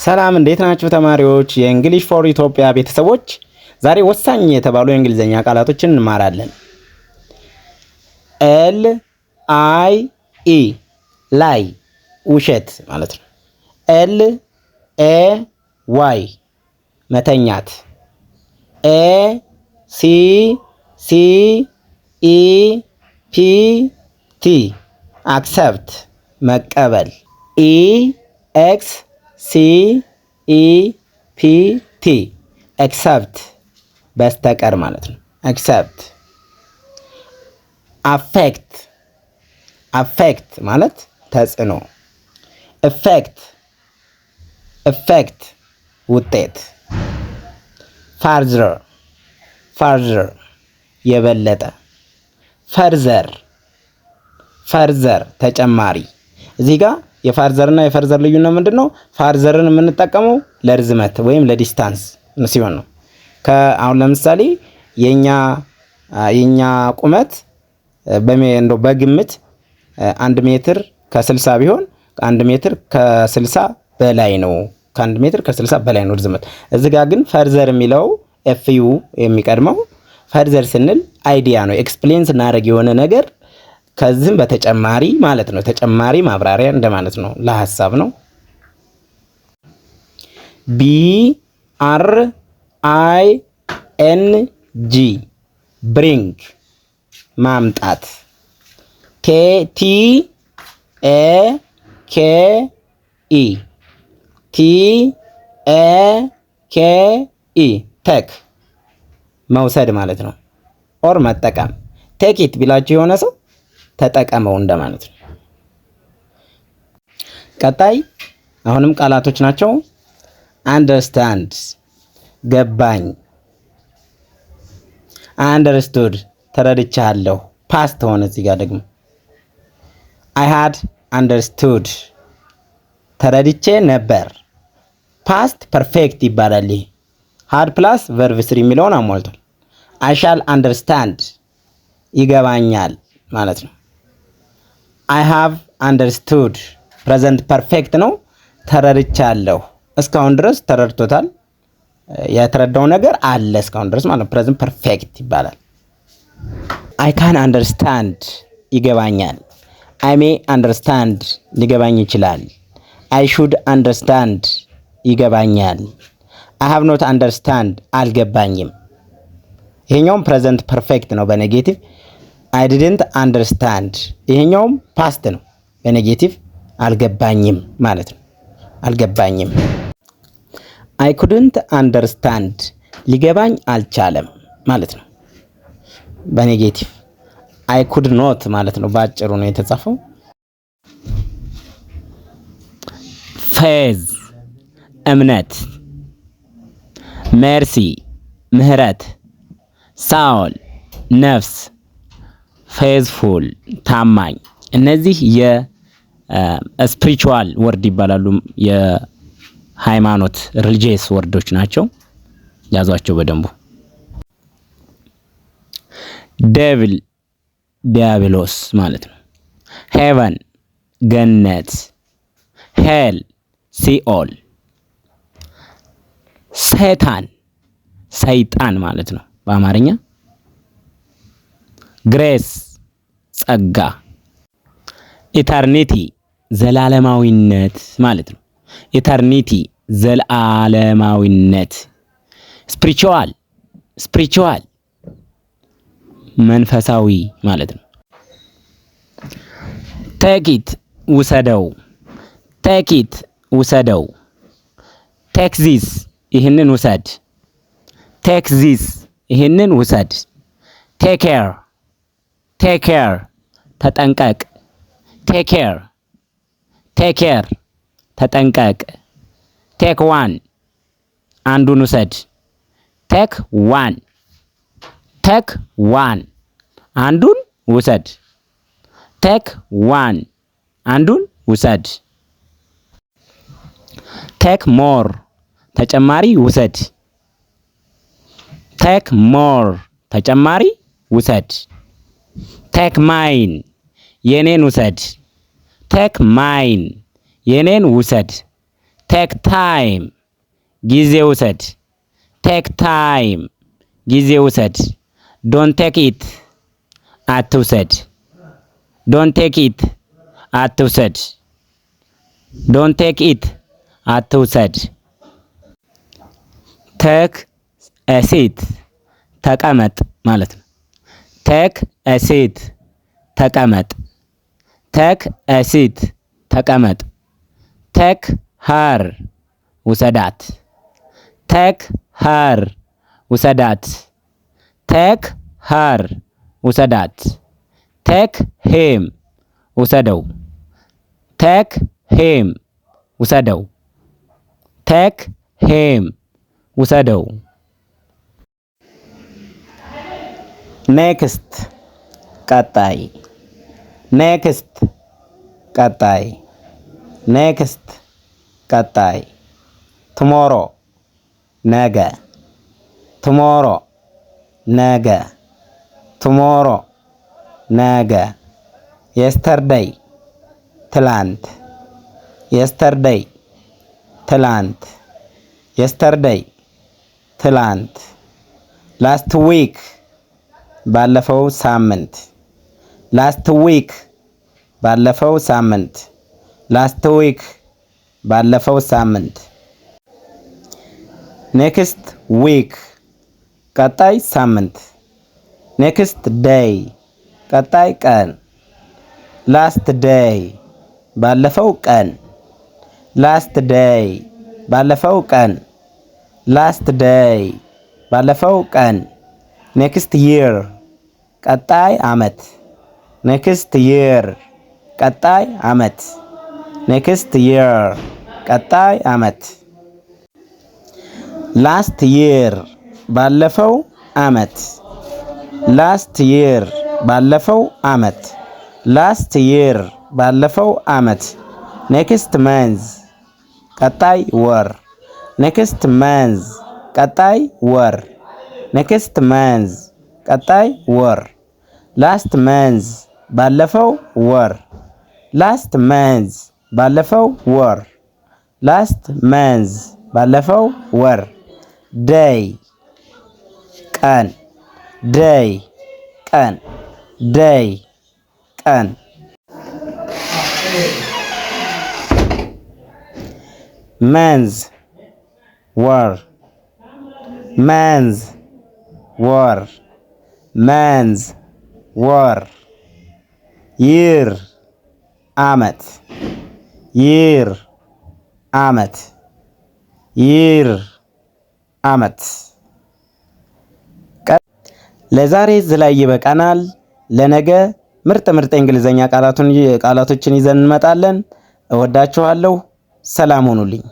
ሰላም እንዴት ናችሁ ተማሪዎች? የእንግሊሽ ፎር ኢትዮጵያ ቤተሰቦች ዛሬ ወሳኝ የተባሉ የእንግሊዘኛ ቃላቶችን እንማራለን። ኤል አይ ኢ ላይ ውሸት ማለት ነው። ኤል ኤ ዋይ መተኛት። ኤ ሲ ሲ ኢ ፒ ቲ አክሰፕት መቀበል። ኢ ኤክስ ሲ ኢ ፒ ቲ ኤክሰፕት በስተቀር ማለት ነው። ኤክሰፕት። አፌክት አፌክት ማለት ተጽዕኖ። ኢፌክት ኢፌክት ውጤት። ፋርዘር ፋርዘር የበለጠ። ፈርዘር ፈርዘር ተጨማሪ። እዚህ ጋር የፋርዘር እና የፈርዘር ልዩነት ምንድነው? ፋርዘርን የምንጠቀመው ለርዝመት ወይም ለዲስታንስ ሲሆን ነው። አሁን ለምሳሌ የኛ ቁመት በግምት 1 ሜትር ከ60 ቢሆን 1 ሜትር ከ60 በላይ ነው። ከ1 ሜትር ከ60 በላይ ነው ርዝመት። እዚህ ጋር ግን ፈርዘር የሚለው ኤፍዩ የሚቀድመው ፈርዘር ስንል አይዲያ ነው። ኤክስፕሌን ስናደርግ የሆነ ነገር ከዚህም በተጨማሪ ማለት ነው። ተጨማሪ ማብራሪያ እንደማለት ነው። ለሐሳብ ነው። ቢ አር አይ ኤን ጂ ብሪንግ ማምጣት። ኬ ቲ ኤ ኬ ኢ ቲ ኤ ኬ ኢ ቴክ መውሰድ ማለት ነው። ኦር መጠቀም። ቴክ ኢት ቢላችሁ የሆነ ሰው ተጠቀመው እንደማለት ነው። ቀጣይ አሁንም ቃላቶች ናቸው። አንደርስታንድ ገባኝ። አንደርስቱድ ተረድቻለሁ። ፓስት ሆነ። እዚህ ጋር ደግሞ አይ ሃድ አንደርስቱድ ተረድቼ ነበር። ፓስት ፐርፌክት ይባላል። ይሄ ሃድ ፕላስ ቨርብ ስሪ የሚለውን አሟልቷል። አይ ሻል አንደርስታንድ ይገባኛል ማለት ነው። አይ ሃቭ አንደርስቱድ ፕሬዘንት ፐርፌክት ነው። ተረድቻለሁ። እስካሁን ድረስ ተረድቶታል። የተረዳው ነገር አለ እስካሁን ድረስ ማለት ነው። ፕሬዘንት ፐርፌክት ይባላል። አይ ካን አንደርስታንድ ይገባኛል። አይ ሜይ አንደርስታንድ ሊገባኝ ይችላል። አይ ሹድ አንደርስታንድ ይገባኛል። አይ ሃቭ ኖት አንደርስታንድ አልገባኝም። ይሄኛውም ፕሬዘንት ፐርፌክት ነው በኔጌቲቭ። አይ ዲድንት አንደርስታንድ ይሄኛውም ፓስት ነው በኔጌቲቭ። አልገባኝም ማለት ነው። አልገባኝም። አይ ኩድንት አንደርስታንድ ሊገባኝ አልቻለም ማለት ነው በኔጌቲቭ። አይ ኩድ ኖት ማለት ነው። በአጭሩ ነው የተጻፈው። ፌዝ እምነት። ሜርሲ ምህረት። ሳውል ነፍስ። ፌዝፉል ታማኝ። እነዚህ የስፒሪቹዋል ወርድ ይባላሉ። የሃይማኖት ሪሊጂየስ ወርዶች ናቸው። ያዟቸው በደንቡ። ዴቪል ዲያብሎስ ማለት ነው። ሄቨን ገነት። ሄል ሲኦል። ሰይጣን ሰይጣን ማለት ነው በአማርኛ። ግሬስ ጸጋ። ኢተርኒቲ ዘላለማዊነት ማለት ነው። ኢተርኒቲ ዘላለማዊነት። ስፒሪቹዋል ስፒሪቹዋል መንፈሳዊ ማለት ነው። ቴኪት ውሰደው። ቴኪት ውሰደው። ቴክ ዚስ ይህንን ውሰድ። ቴክ ዚስ ይህንን ውሰድ። ቴክ ኬር ቴክ ኬር ተጠንቀቅ። ቴክ ኬር ቴክ ኬር ተጠንቀቅ። ቴክ ዋን አንዱን ውሰድ። ቴክ ዋን ቴክ ዋን አንዱን ውሰድ። ቴክ ዋን አንዱን ውሰድ። ቴክ ሞር ተጨማሪ ውሰድ። ቴክ ሞር ተጨማሪ ውሰድ። ቴክ ማይን የኔን ውሰድ። ቴክ ማይን የኔን ውሰድ። ቴክ ታይም ጊዜ ውሰድ። ቴክ ታይም ጊዜ ውሰድ። ዶንት ቴክ ኢት አትውሰድ። ዶንት ቴክ ኢት አትውሰድ። ዶንት ቴክ ኢት አትውሰድ። ቴክ ኤ ሲት ተቀመጥ ማለት ነው። ቴክ ኤ ሲት ተቀመጥ። ቴክ ኤ ሲት ተቀመጥ። ቴክ ሀር ውሰዳት። ቴክ ሀር ውሰዳት። ቴክ ሀር ውሰዳት። ቴክ ሂም ውሰደው። ቴክ ሂም ውሰደው። ቴክ ሂም ውሰደው። ኔክስት ቀጣይ። ኔክስት ቀጣይ። ኔክስት ቀጣይ። ቱሞሮ ነገ። ቱሞሮ ነገ። ቱሞሮ ነገ። የስተርደይ ትላንት። የስተርደይ ትላንት። የስተርደይ ትላንት። ላስት ዊክ ባለፈው ሳምንት። ላስት ዊክ ባለፈው ሳምንት። ላስት ዊክ ባለፈው ሳምንት። ኔክስት ዊክ ቀጣይ ሳምንት። ኔክስት ዴይ ቀጣይ ቀን። ላስት ዴይ ባለፈው ቀን። ላስት ዴይ ባለፈው ቀን። ላስት ዴይ ባለፈው ቀን። ኔክስት ይር ቀጣይ አመት። ኔክስት ይር ቀጣይ አመት። ኔክስት ይር ቀጣይ አመት። ላስት ይር ባለፈው አመት። ላስት ይር ባለፈው አመት። ላስት ይር ባለፈው አመት። ኔክስት መንዝ ቀጣይ ወር። ኔክስት መንዝ ቀጣይ ወር። ኔክስት መንዝ ቀጣይ ወር። ላስት መንዝ ባለፈው ወር። ላስት መንዝ ባለፈው ወር። ላስት መንዝ ባለፈው ወር። ዴይ ቀን። ዴይ ቀን። ዴይ ቀን። መንዝ ወር። መንዝ ወር። መንዝ ወር። ይር አመት። ይር አመት። ይር አመት። ለዛሬ እዚህ ላይ ይበቃናል። ለነገ ምርጥ ምርጥ የእንግሊዘኛ ቃላቶችን ይዘን እንመጣለን። እወዳችኋለሁ። ሰላም ሁኑልኝ።